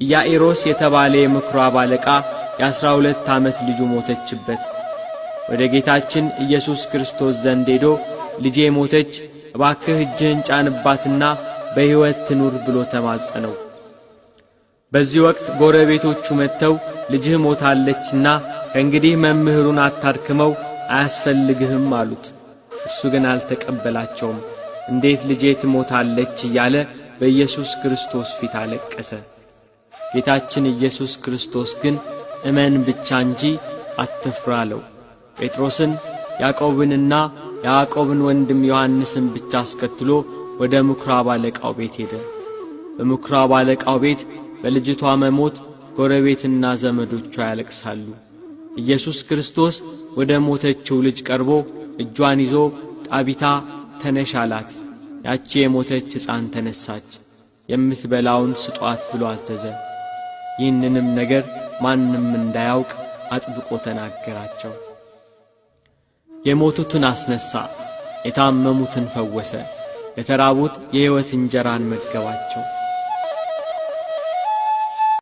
ኢያኢሮስ የተባለ የምኵራብ አለቃ የ12 ዓመት ልጁ ሞተችበት። ወደ ጌታችን ኢየሱስ ክርስቶስ ዘንድ ሄዶ ልጄ ሞተች፣ እባክህ እጅህን ጫንባትና በሕይወት ትኑር ብሎ ተማጸነው። በዚህ ወቅት ጎረቤቶቹ መጥተው ልጅህ ሞታለችና ከእንግዲህ መምህሩን አታድክመው፣ አያስፈልግህም አሉት። እርሱ ግን አልተቀበላቸውም። እንዴት ልጄ ትሞታለች እያለ በኢየሱስ ክርስቶስ ፊት አለቀሰ። ጌታችን ኢየሱስ ክርስቶስ ግን እመን ብቻ እንጂ አትፍራ አለው። ጴጥሮስን ያዕቆብንና የያዕቆብን ወንድም ዮሐንስን ብቻ አስከትሎ ወደ ምኵራብ አለቃው ቤት ሄደ። በምኵራብ አለቃው ቤት በልጅቷ መሞት ጎረቤትና ዘመዶቿ ያለቅሳሉ። ኢየሱስ ክርስቶስ ወደ ሞተችው ልጅ ቀርቦ እጇን ይዞ ጣቢታ ተነሽ አላት። ያቺ የሞተች ሕፃን ተነሳች። የምትበላውን ስጧት ብሎ አዘዘ። ይህንንም ነገር ማንም እንዳያውቅ አጥብቆ ተናገራቸው። የሞቱትን አስነሣ፣ የታመሙትን ፈወሰ፣ ለተራቡት የሕይወት እንጀራን መገባቸው።